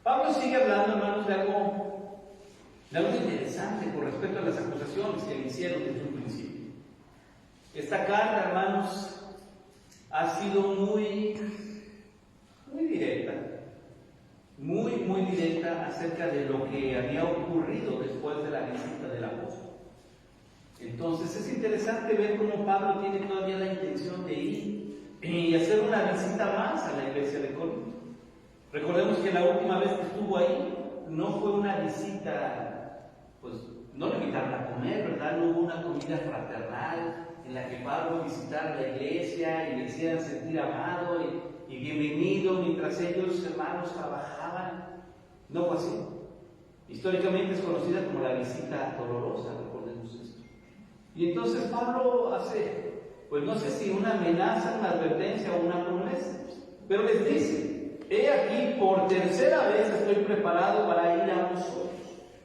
Pablo sigue hablando, hermanos, de algo interesante con respecto a las acusaciones que le hicieron desde un principio. Esta carta, hermanos, ha sido muy directa, muy directa acerca de lo que había ocurrido después de la visita del apóstol. Entonces es interesante ver cómo Pablo tiene todavía la intención de ir y hacer una visita más a la iglesia de Corinto. Recordemos que la última vez que estuvo ahí no fue una visita, pues no le invitaron a comer, ¿verdad? No hubo una comida fraternal en la que Pablo visitara la iglesia y le hicieran sentir amado y bienvenido mientras ellos, hermanos, trabajaban. No fue así. Históricamente es conocida como la visita dolorosa, recordemos esto. Y entonces Pablo hace, pues no sé si una amenaza, una advertencia o una promesa, pero les dice: he aquí, por tercera vez estoy preparado para ir a vosotros.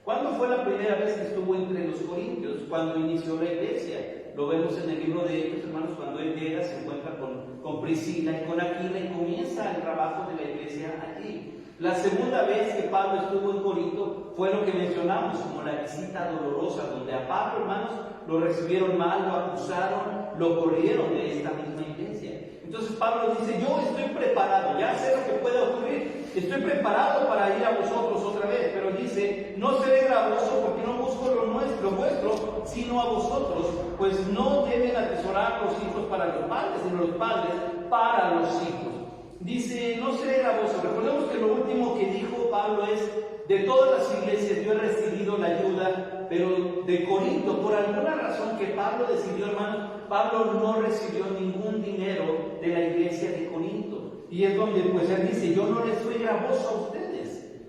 ¿Cuándo fue la primera vez que estuvo entre los corintios? Cuando inició la iglesia. Lo vemos en el libro de Hechos, hermanos, cuando él llega, se encuentra con Priscila y con Aquila y comienza el trabajo de la iglesia allí. La segunda vez que Pablo estuvo en Corinto fue lo que mencionamos como la visita dolorosa, donde a Pablo, hermanos, lo recibieron mal, lo acusaron, lo corrieron de esta misma iglesia. Entonces Pablo dice: yo estoy preparado, ya sé lo que puede ocurrir, estoy preparado para ir a vosotros otra vez, pero dice: no seré gravoso porque no busco lo vuestro, sino a vosotros, pues no deben atesorar los hijos para los padres, sino los padres para los hijos. Dice: no seré gravoso. Recordemos que lo último que dijo Pablo es: de todas las iglesias yo he recibido la ayuda, pero de Corinto, por alguna razón que Pablo decidió, hermanos, Pablo no recibió ningún dinero de la iglesia de Corinto. Y es donde pues él dice: yo no les soy gravoso a ustedes.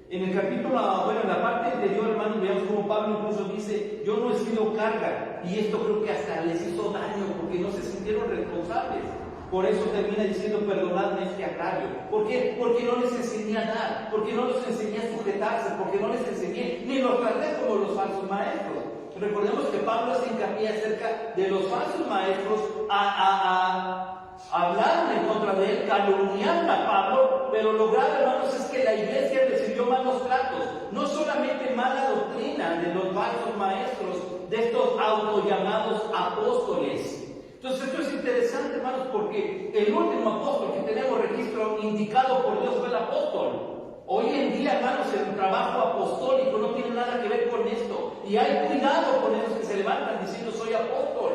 En el capítulo, en la parte anterior, hermanos, veamos cómo Pablo incluso dice: yo no he sido carga. Y esto creo que hasta les hizo daño porque no se sintieron responsables. Por eso termina diciendo: perdonadme este agravio. ¿Por qué? Porque no les enseñé a dar, porque no les enseñé a sujetarse, porque no les enseñé, ni los traté como los falsos maestros. Recordemos que Pablo hace hincapié acerca de los falsos maestros a hablar en contra de él, calumniar a Pablo, pero lo grave, hermanos, es que la iglesia recibió malos tratos, no solamente mala doctrina de los falsos maestros, de estos autollamados apóstoles. Entonces esto es interesante, hermanos, porque el último apóstol que tenemos registro indicado por Dios fue el apóstol. Hoy en día, hermanos, el trabajo apostólico no tiene nada que ver con esto. Y hay cuidado con esos que se levantan diciendo: soy apóstol.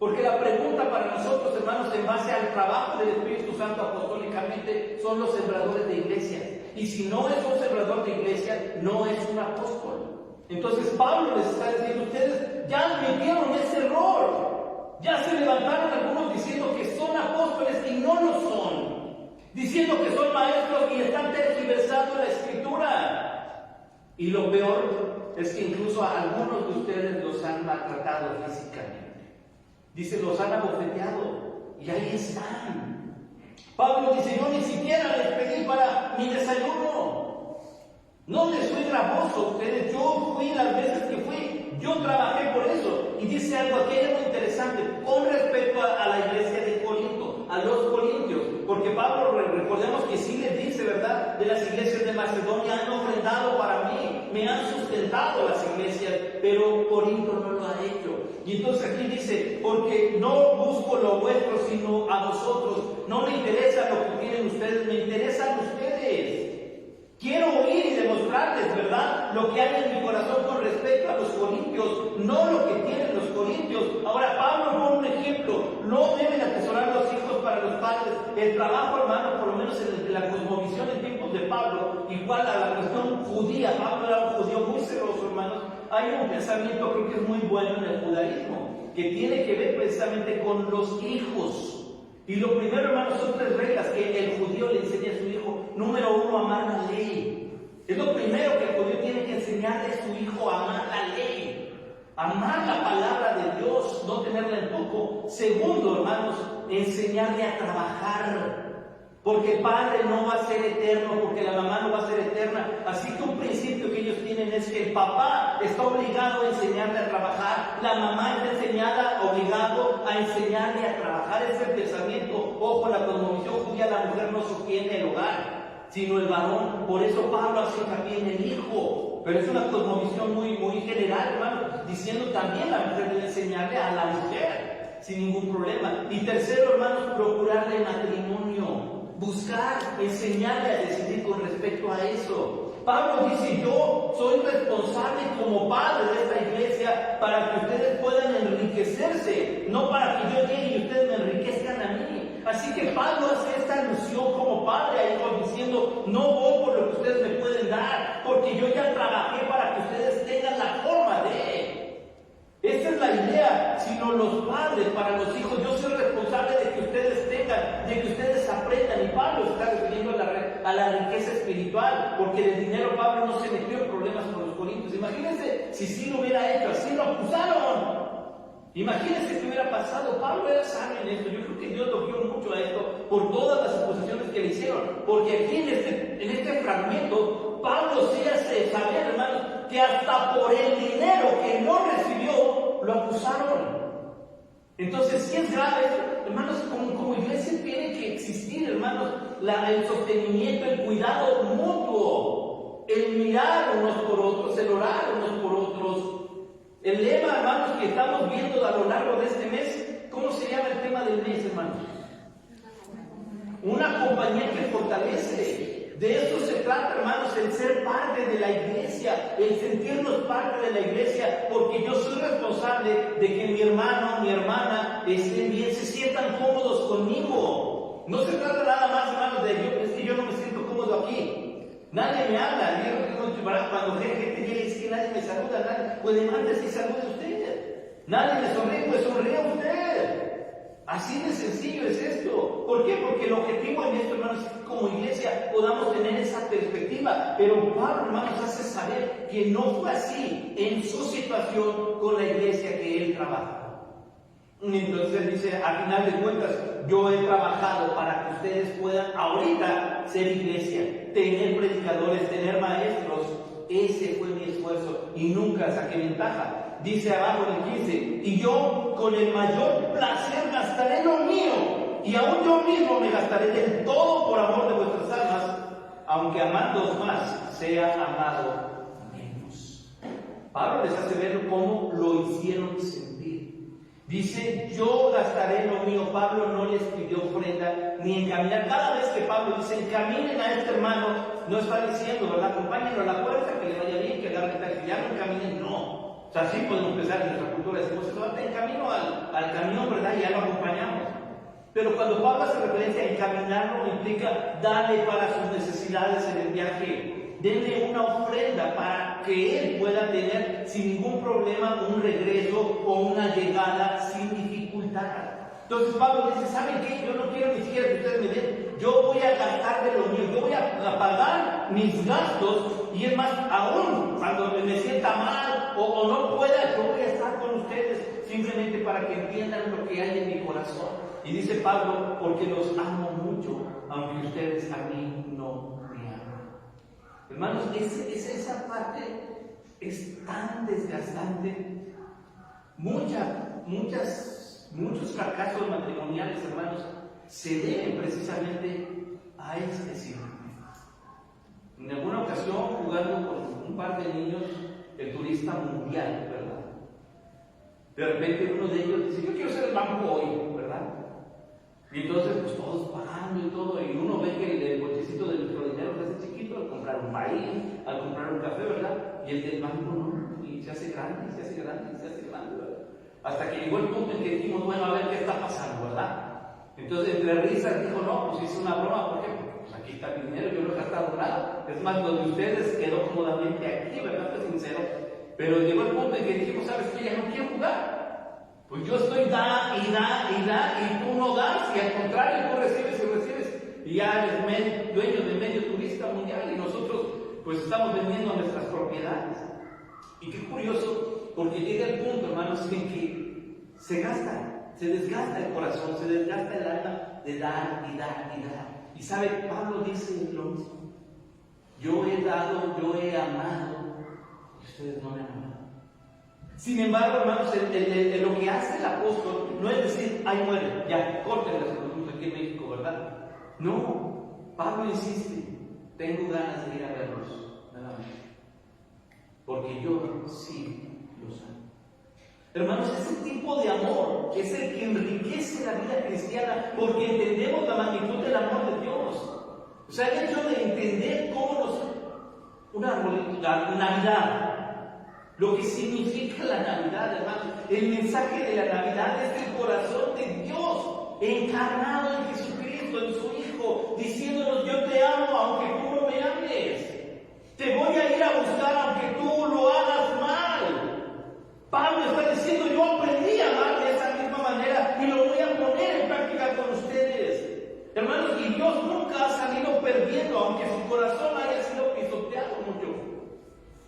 Porque la pregunta para nosotros, hermanos, en base al trabajo del Espíritu Santo apostólicamente, son los sembradores de iglesias. Y si no es un sembrador de iglesia, no es un apóstol. Entonces Pablo les está diciendo: ustedes ya cometieron ese error. Ya se levantaron algunos diciendo que son apóstoles y no lo son. Diciendo que son maestros y están tergiversando la Escritura. Y lo peor es que incluso a algunos de ustedes los han maltratado físicamente. Dice: los han abofeteado. Y ahí están. Pablo dice: yo ni siquiera les pedí para mi desayuno. No les fui gravoso a ustedes. Yo fui las veces que fui. Yo trabajé por eso. Y dice algo aquí muy interesante con respecto a la iglesia de Corinto, a los corintios. Porque Pablo, recordemos que sí les dice, ¿verdad?, de las iglesias de Macedonia: han ofrendado para mí, me han sustentado las iglesias, pero Corinto no lo ha hecho. Y entonces aquí dice: porque no busco lo vuestro, sino a vosotros. No me interesa lo que tienen ustedes, me interesan ustedes. Quiero oír y demostrarles, ¿verdad?, lo que hay en mi corazón con respecto a los corintios, no lo que tienen los corintios. Ahora, Pablo pone un ejemplo: no deben atesorar los hijos para los padres. El trabajo, hermano, por lo menos en la cosmovisión en tiempos de Pablo, igual a la cuestión judía. Pablo era un judío muy celoso, hermanos. Hay un pensamiento, creo que es muy bueno en el judaísmo, que tiene que ver precisamente con los hijos. Y lo primero, hermanos, son 3 reglas que el judío le enseña a su hijo. Número 1, amar la ley. Es lo primero que el judío tiene que enseñarle a su hijo: amar la ley. Amar la palabra de Dios, no tenerla en poco. Segundo, hermanos, enseñarle a trabajar. Porque el padre no va a ser eterno, porque la mamá no va a ser eterna. Así que un principio que ellos tienen es que el papá está obligado a enseñarle a trabajar, la mamá está obligado a enseñarle a trabajar. Ese pensamiento, ojo, en la cosmovisión judía, la mujer no sostiene el hogar. sino el varón. Por eso Pablo hace también el hijo. Pero es una cosmovisión muy general, hermano, diciendo también la mujer debe enseñarle a la mujer, sin ningún problema. Y tercero, hermanos, procurarle matrimonio. Buscar, enseñarle a decidir con respecto a eso. Pablo dice, yo soy responsable como padre de esta iglesia para que ustedes puedan enriquecerse, no para que yo llegue y ustedes me enriquezcan a mí. Así que Pablo hace esta alusión como padre a hijo diciendo, no voy por lo que ustedes me pueden dar, porque yo ya trabajé para que ustedes tengan la forma de. Esta es la idea, sino los padres para los hijos. Yo soy responsable de que ustedes tengan, de que ustedes aprendan. Y Pablo se está refiriendo a la riqueza espiritual, porque del dinero Pablo no se metió en problemas con los corintios. Imagínense si sí lo hubiera hecho, así lo acusaron. Imagínense qué hubiera pasado. Pablo era sabio en esto. Yo creo que Dios lo guió mucho a esto por todas las acusaciones que le hicieron. Porque aquí en este fragmento, Pablo sí hace saber, hermanos, que hasta por el dinero que no recibió, lo acusaron. Entonces, sí es grave, hermanos, como iglesia tiene que existir, hermanos, el sostenimiento, el cuidado mutuo, el mirar unos por otros, el orar unos por otros. El lema, hermanos, que estamos viendo a lo largo de este mes, ¿cómo se llama el tema del mes, hermanos? Una compañía que fortalece. De esto se trata, hermanos, el ser parte de la iglesia, el sentirnos parte de la iglesia, porque yo soy responsable de que mi hermano, mi hermana estén bien, se sientan cómodos conmigo. No se trata nada más, hermanos, es que yo no me siento cómodo aquí. Nadie me habla. Cuando gente llega y dice que nadie me saluda, nadie, pues levántese y salude a usted. Nadie me sonríe, pues sonríe a usted. Así de sencillo es esto. ¿Por qué? Porque el objetivo en esto, hermanos, es que como iglesia podamos tener esa perspectiva. Pero Pablo, hermanos, hace saber que no fue así en su situación con la iglesia que él trabaja. Entonces dice, al final de cuentas, yo he trabajado para que ustedes puedan ahorita ser iglesia, tener predicadores, tener maestros. Ese fue mi esfuerzo y nunca saqué ventaja. Dice abajo en el 15, y yo con el mayor placer gastaré lo mío, y aún yo mismo me gastaré del todo por amor de vuestras almas, aunque amándoos más, sea amado menos. Pablo les hace ver cómo lo hicieron sentir. Dice, yo gastaré lo mío. Pablo no les pidió ofrenda ni encaminar. Cada vez que Pablo dice, encaminen a este hermano, no está diciendo, ¿verdad? Acompáñenlo a la puerta, que le vaya bien, que agarre taxi, ya no encaminen, no. O sea, sí podemos pensar en nuestra cultura, decimos, eso va en camino al camión, ¿verdad? Y ya lo acompañamos. Pero cuando Pablo hace referencia a encaminarlo, implica darle para sus necesidades en el viaje. Denle una ofrenda para que él pueda tener sin ningún problema un regreso o una llegada sin dificultad. Entonces Pablo dice, ¿saben qué? Yo no quiero ni siquiera que ustedes me den. Yo voy a gastar de lo mío. Yo voy a pagar mis gastos. Y es más, aún cuando me sienta mal o no pueda, yo voy a estar con ustedes simplemente para que entiendan lo que hay en mi corazón. Y dice Pablo, porque los amo mucho, aunque ustedes a mí no me aman. Hermanos, esa parte es tan desgastante. Muchos fracasos matrimoniales, hermanos, se deben precisamente a este síndrome. En alguna ocasión, jugando con un par de niños, el turista mundial, ¿verdad? De repente uno de ellos dice, yo quiero ser el banco hoy, ¿verdad? Y entonces, pues todos pagando y todo, y uno ve que el bolsecito de nuestro dinero se hace chiquito al comprar un país, al comprar un café, ¿verdad? Y el del banco no, y se hace grande, se hace grande, se hace grande, ¿verdad? Hasta que llegó el punto en que dijimos, bueno, a ver qué está pasando, ¿verdad? Entonces, entre risas dijo, no, pues hice una broma, ¿por qué? Porque pues aquí está mi dinero, yo no he gastado nada. Es más, lo de ustedes quedó cómodamente aquí, ¿verdad? Pues sincero. Pero llegó el punto en que dijimos, ¿sabes qué? Ya no quiero jugar. Pues yo estoy da, y tú no das, y al contrario, tú recibes y recibes. Y ya eres dueño de medio turista mundial, y nosotros, pues estamos vendiendo nuestras propiedades. Y qué curioso, porque llega el punto, hermanos, en que se desgasta el corazón, se desgasta el alma de dar y dar y dar. Y sabe, Pablo dice lo mismo. Yo he dado, yo he amado, y ustedes no me han amado. Sin embargo, hermanos, lo que hace el apóstol no es decir, ay, muere, ya, corten las productos aquí en México, ¿verdad? No, Pablo insiste, tengo ganas de ir a verlos nuevamente, porque yo sí los amo. Hermanos, ese tipo de amor es el que enriquece la vida cristiana, porque entendemos la magnitud del amor de Dios. O sea, el hecho de entender la Navidad, lo que significa la Navidad, hermanos, el mensaje de la Navidad es el corazón de Dios encarnado en Jesucristo, en su Hijo, diciéndonos: yo te amo aunque tú no me ames, te voy a ir a buscar aunque tú lo hagas mal. Pablo está diciendo: yo aprendí a amar de esa misma manera y lo voy a poner en práctica con ustedes. Hermanos, y Dios nunca ha salido perdiendo, aunque su corazón haya sido pisoteado mucho.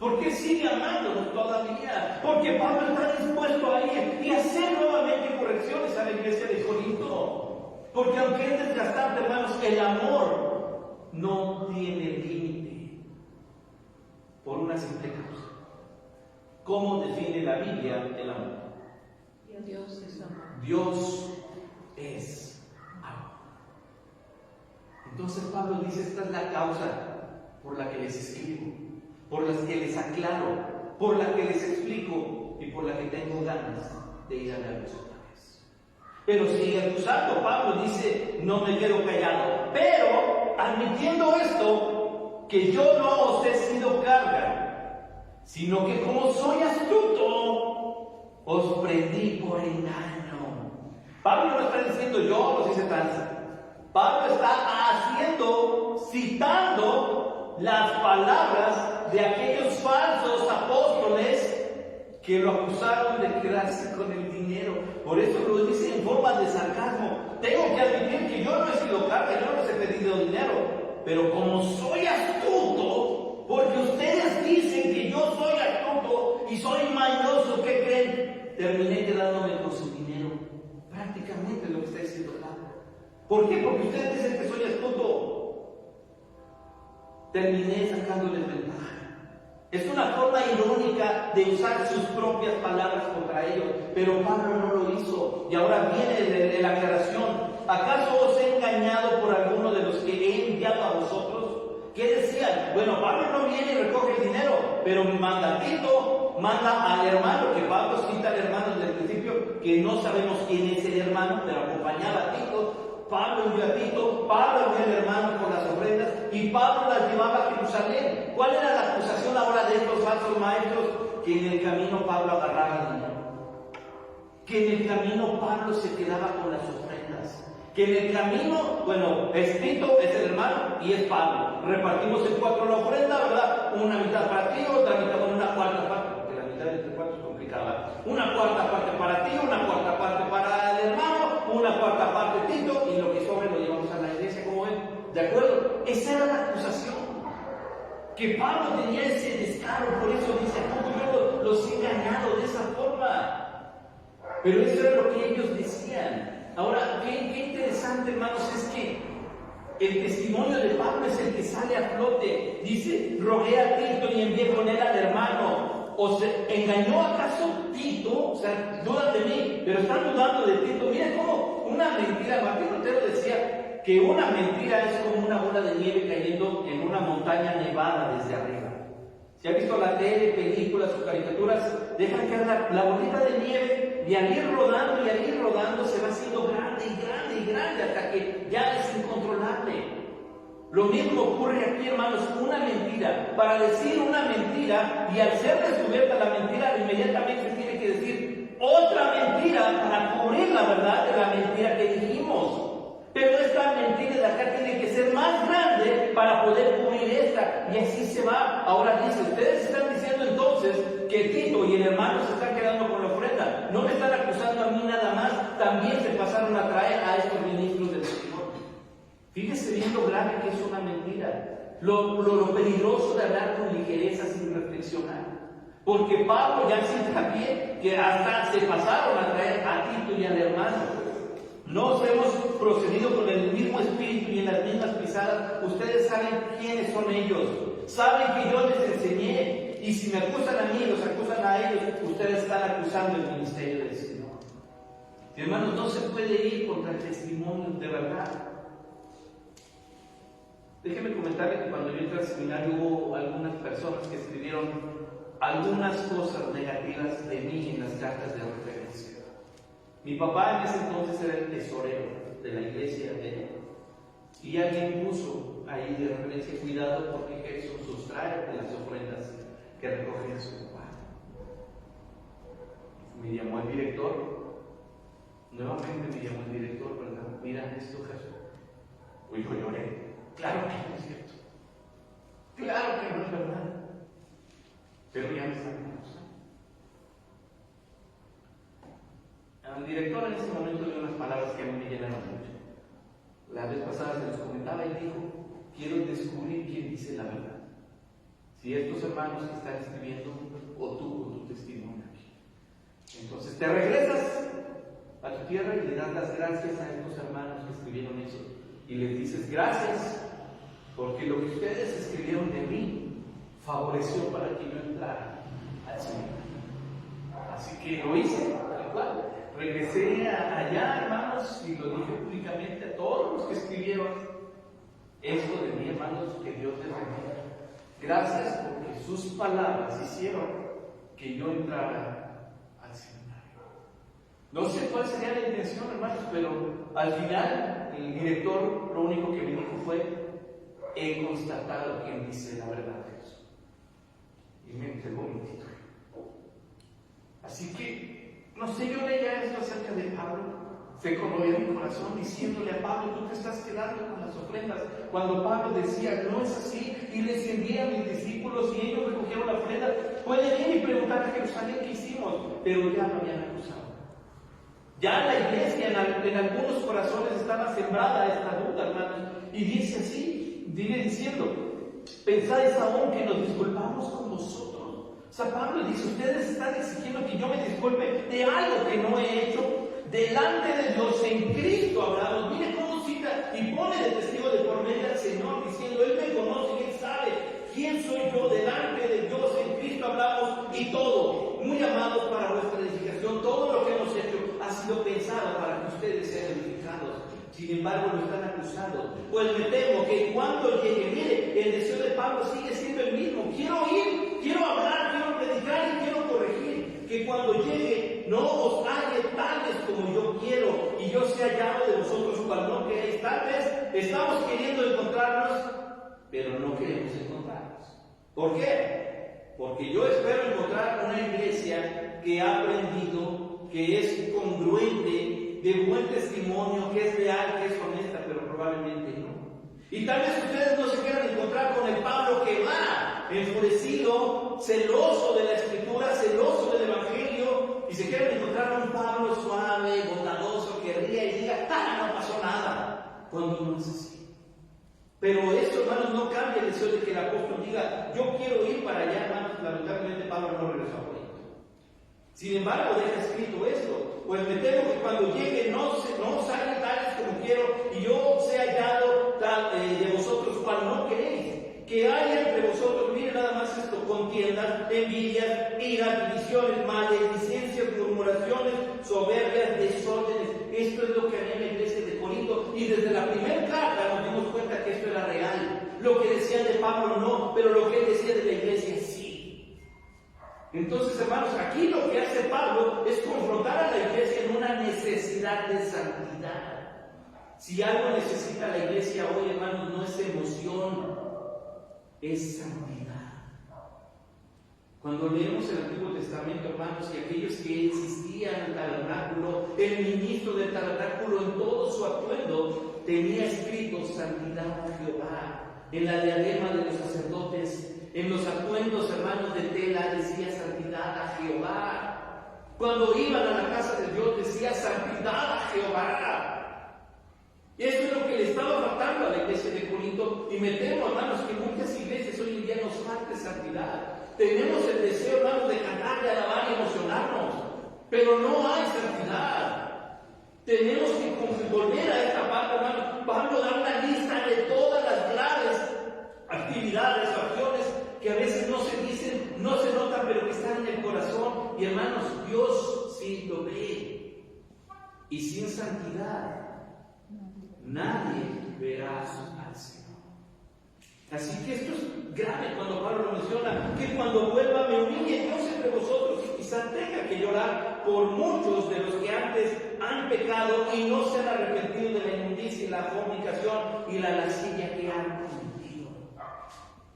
¿Por qué sigue amándonos todavía? Porque Pablo está dispuesto a ir y hacer nuevamente correcciones a la iglesia de Corinto. Porque aunque es desgastante, hermanos, el amor no tiene límite. Por una simple causa. ¿Cómo define la Biblia el amor? Dios es amor. Dios es amor. Entonces Pablo dice: esta es la causa por la que les escribo, por la que les aclaro, por la que les explico y por la que tengo ganas de ir a verlos otra vez. Pero sigue acusando. Pablo dice: no me quedo callado, pero admitiendo esto, que yo no os he sido carga, sino que como soy astuto, os prendí por engaño. Pablo no está diciendo yo los hice tranza. Pablo está citando las palabras de aquellos falsos apóstoles que lo acusaron de quedarse con el dinero. Por eso lo dice en forma de sarcasmo. Tengo que admitir que yo no he sido carga, yo no les he pedido dinero, pero como soy astuto, porque ustedes dicen que yo soy astuto y soy mañoso, ¿qué creen? Terminé quedándome con su dinero. Prácticamente lo que está diciendo Pablo. ¿Por qué? Porque ustedes dicen que soy astuto. Terminé sacándoles ventaja. Es una forma irónica de usar sus propias palabras contra ellos, pero Pablo no lo hizo. Y ahora viene la aclaración. ¿Acaso os he engañado por alguno de los que he enviado a vosotros? ¿Qué decían? Bueno, Pablo no viene y recoge el dinero, pero manda a Tito, manda al hermano, que Pablo cita al hermano desde el principio, que no sabemos quién es el hermano, pero acompañaba a Tito. Pablo envió a Tito, Pablo envió al hermano con las ofrendas y Pablo las llevaba a Jerusalén. ¿Cuál era la acusación ahora de estos falsos maestros? Que en el camino Pablo agarraba el dinero, que en el camino Pablo se quedaba con las ofrendas, que en el camino, bueno, es Tito, es el hermano y es Pablo. Repartimos en cuatro la ofrenda, ¿verdad? Una mitad para ti, otra mitad, con una cuarta parte, porque la mitad de entre cuatro es complicada. Una cuarta parte para ti, una cuarta parte para el hermano, una cuarta parte Tito, y lo que sobre lo llevamos a la iglesia, como ven. ¿De acuerdo? Esa era la acusación. Que Pablo tenía ese descaro, por eso dice: ¿cómo yo los he engañado de esa forma? Pero eso era lo que ellos decían. Ahora, qué interesante, hermanos, es que el testimonio de Pablo es el que sale a flote. Dice: rogué a Tito y envié con él al hermano. ¿Os engañó acaso Tito? O sea, dudan de mí, pero están dudando de Tito. Miren cómo una mentira, Martín Lutero decía que una mentira es como una bola de nieve cayendo en una montaña nevada desde arriba. Si ha visto la tele, películas o caricaturas, dejan caer la bolita de nieve y al ir rodando se va haciendo grande y grande y grande hasta que ya es incontrolable. Lo mismo ocurre aquí, hermanos, una mentira. Para decir una mentira y al ser descubierta la mentira, inmediatamente se tiene que decir otra mentira para cubrir la verdad de la mentira que dijimos. Pero esta mentira de acá tiene que ser más grande para poder cubrir esta. Y así se va. Ahora dice: ustedes están diciendo entonces que Tito y el hermano se están quedando con la ofrenda. No me están acusando a mí nada más. También se pasaron a traer a estos ministros del Señor. Fíjese bien lo grave que es una mentira. Lo peligroso de hablar con ligereza sin reflexionar. Porque Pablo ya cita bien que hasta se pasaron a traer a Tito y al hermano. Nos hemos procedido con el mismo espíritu y en las mismas pisadas. Ustedes saben quiénes son ellos. Saben que yo les enseñé. Y si me acusan a mí, los acusan a ellos, ustedes están acusando el ministerio del Señor. Y hermanos, no se puede ir contra el testimonio de verdad. Déjeme comentarle que cuando yo entré al seminario hubo algunas personas que escribieron algunas cosas negativas de mí en las cartas de referencia. Mi papá en ese entonces era el tesorero de la iglesia de él. Y alguien puso ahí de referencia: cuidado porque Gerson sustrae de las ofrendas que recoge su papá. Me llamó el director, nuevamente me llamó el director, ¿verdad? Mira esto, Gerson. Pues yo lloré. Claro que no es cierto. Claro que no es verdad. Pero ya me están acusando. El director en ese momento dio unas palabras que a mí me llenaron mucho. La vez pasada se los comentaba y dijo: quiero descubrir quién dice la verdad. Si estos hermanos que están escribiendo o tú con tu testimonio aquí. Entonces te regresas a tu tierra y le das las gracias a estos hermanos que escribieron eso. Y les dices: gracias, porque lo que ustedes escribieron de mí favoreció para que yo entrara al seminario. Así que lo hice, tal cual. Regresé allá, hermanos, y lo dije públicamente a todos los que escribieron esto de mí, hermanos, que Dios les bendiga. Gracias porque sus palabras hicieron que yo entrara al seminario. No sé cuál sería la intención, hermanos, pero al final el director lo único que me dijo fue: he constatado quién dice la verdad de eso. Y me entregó mi título. Así que, no sé, yo leía esto acerca de Pablo, se conmovió mi corazón diciéndole a Pablo: tú te estás quedando con las ofrendas. Cuando Pablo decía: no es así, y les envié a mis discípulos y ellos recogieron la ofrenda, pueden ir y preguntar a Jerusalén qué hicimos, pero ya lo habían acusado. Ya la iglesia en algunos corazones estaba sembrada esta duda, hermanos, y dice así, viene diciendo: pensáis aún que nos disculpamos con vosotros. O sea, Pablo dice: ustedes están exigiendo que yo me disculpe de algo que no he hecho. Delante de Dios en Cristo hablamos. Mire cómo cita y pone de testigo de por medio al Señor, diciendo: Él me conoce y Él sabe quién soy yo. Delante de Dios en Cristo hablamos, y todo, muy amados, para vuestra edificación. Todo lo que hemos hecho ha sido pensado para que ustedes sean edificados. Sin embargo, lo están acusando. Pues me temo que cuando llegue, mire, el deseo de Pablo sigue siendo el mismo: quiero ir, quiero hablar, quiero predicar y quiero corregir. Que cuando llegue no os halle tales como yo quiero, y yo sea hallado de vosotros cual no queréis. Tal vez estamos queriendo encontrarnos, pero no queremos encontrarnos. ¿Por qué? Porque yo espero encontrar una iglesia que ha aprendido, que es congruente, de buen testimonio, que es real, que es honesta, pero probablemente no. Y tal vez ustedes no se quieran encontrar con el Pablo que va enfurecido, celoso de la Escritura, celoso del Evangelio, y se quieren encontrar a un Pablo suave, bondadoso, que ría y diga: no pasó nada, cuando no es así. Pero esto, hermanos, no cambia el deseo de que el apóstol diga: yo quiero ir para allá, hermanos. Lamentablemente Pablo no regresó a Corinto. Sin embargo, deja escrito esto: pues me temo que cuando llegue no salgan tales como quiero, y yo sea hallado de vosotros cual no queréis. Que haya entre vosotros, miren nada más esto: contiendas, envidias, iras, divisiones, maledicencias, murmuraciones, soberbias, desórdenes. Esto es lo que había en la iglesia de Corinto, y desde la primera carta nos dimos cuenta que esto era real. Lo que decían de Pablo no, pero lo que él decía de la iglesia sí. Entonces, hermanos, aquí lo que hace Pablo es confrontar a la iglesia en una necesidad de santidad. Si algo necesita la iglesia hoy, hermanos, no es emoción, es santidad. Cuando leemos el Antiguo Testamento, hermanos, y aquellos que existían en el tabernáculo, el ministro del tabernáculo en todo su atuendo tenía escrito: santidad a Jehová. En la diadema de los sacerdotes, en los atuendos, hermanos, de tela, decía: santidad a Jehová. Cuando iban a la casa de Dios, decía: santidad a Jehová. Y eso es lo que le estaba faltando a la iglesia de Corinto, y me temo, hermanos, que muchas iglesias hoy en día nos falta santidad. Tenemos el deseo, hermanos, de cantar, de alabar y emocionarnos, pero no hay santidad. Tenemos que volver a esta parte, hermanos. Pablo da una lista de todas las graves actividades o acciones que a veces no se dicen, no se notan, pero que están en el corazón. Y hermanos, Dios sí lo ve. Y sin santidad nadie verá al Señor. Así que esto es grave cuando Pablo lo menciona, que cuando vuelva me humille Dios entre vosotros y quizá tenga que llorar por muchos de los que antes han pecado y no se han arrepentido de la inmundicia y la fornicación y la lascivia que han cometido.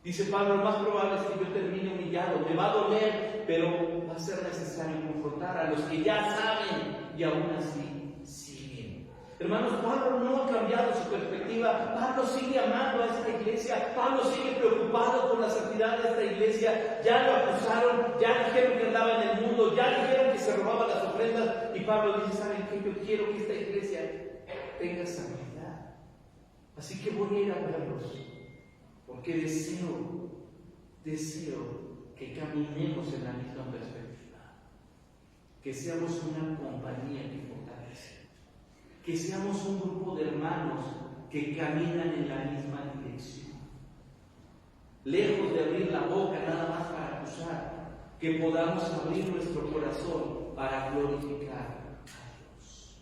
Dice Pablo, lo más probable es que yo termine humillado, me va a doler, pero va a ser necesario confrontar a los que ya saben y aún así siguen. Hermanos, Pablo no ha cambiado su perspectiva. Pablo sigue amando a esta iglesia. Pablo sigue preocupado por la santidad de esta iglesia. Ya lo acusaron, ya dijeron que andaba en el mundo, ya dijeron que se robaba las ofrendas. Y Pablo dice, ¿saben qué? Yo quiero que esta iglesia tenga santidad. Así que voy a ir a verlos, porque deseo que caminemos en la misma perspectiva. Que seamos una compañía que fortalece. Que seamos un grupo de hermanos que caminan en la misma dirección. Lejos de abrir la boca nada más para acusar, que podamos abrir nuestro corazón para glorificar a Dios.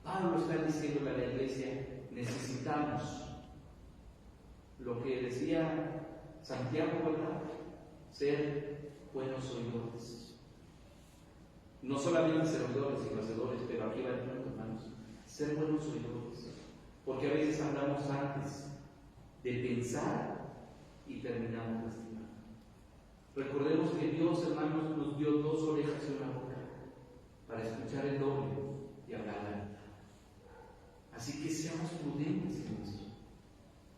Pablo está diciendo a la iglesia, necesitamos lo que decía Santiago, ¿verdad? Ser buenos oidores. No solamente ser oidores y hacedores, pero aquí va el punto, hermanos. Ser buenos oidores, porque a veces hablamos antes de pensar y terminamos lastimando. Recordemos que Dios, hermanos, nos dio 2 orejas y una boca para escuchar el doble y hablar la verdad. Así que seamos prudentes en eso.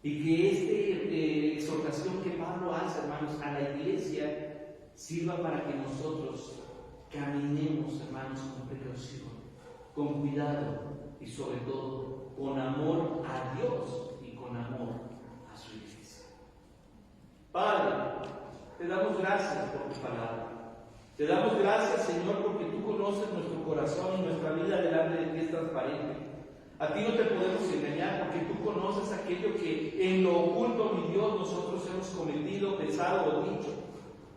Y que esta exhortación que Pablo hace, hermanos, a la iglesia sirva para que nosotros caminemos, hermanos, con precaución, con cuidado y sobre todo con amor a Dios y con amor a su iglesia. Padre, te damos gracias por tu palabra. Te damos gracias, Señor, porque tú conoces nuestro corazón y nuestra vida delante de ti es transparente. A ti no te podemos engañar porque tú conoces aquello que en lo oculto, mi Dios, nosotros hemos cometido, pensado o dicho.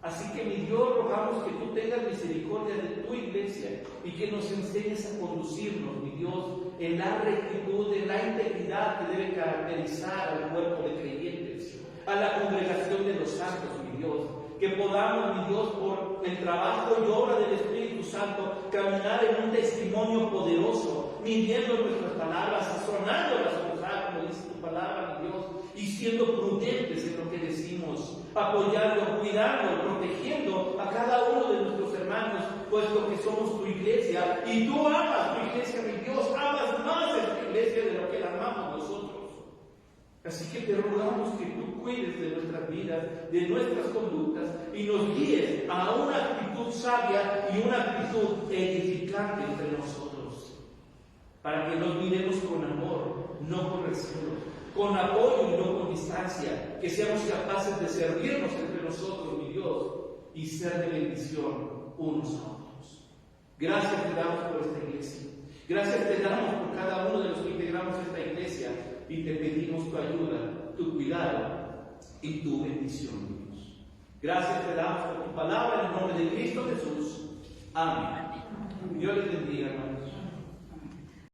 Así que, mi Dios, rogamos que tú tengas misericordia de tu iglesia y que nos enseñes a conducirnos, mi Dios, en la rectitud, en la integridad que debe caracterizar al cuerpo de creyentes, a la congregación de los santos, mi Dios. Que podamos, mi Dios, por el trabajo y obra del Espíritu Santo, caminar en un testimonio poderoso, midiendo nuestras palabras, sazonándolas, como dice tu palabra, mi Dios, y siendo prudentes en lo que decimos, apoyando, cuidando, protegiendo a cada uno de nuestros hermanos, puesto que somos tu iglesia, y tú amas tu iglesia, mi Dios, amas más de tu iglesia de lo que la amamos nosotros. Así que te rogamos que tú cuides de nuestras vidas, de nuestras conductas, y nos guíes a una actitud sabia y una actitud edificante entre nosotros, para que nos miremos con amor, no con recelo, con apoyo y no con distancia, que seamos capaces de servirnos entre nosotros, mi Dios, y ser de bendición unos a otros. Gracias te damos por esta iglesia. Gracias te damos por cada uno de los que integramos esta iglesia y te pedimos tu ayuda, tu cuidado y tu bendición, Dios. Gracias te damos por tu palabra en el nombre de Cristo Jesús. Amén. Dios les bendiga, hermanos.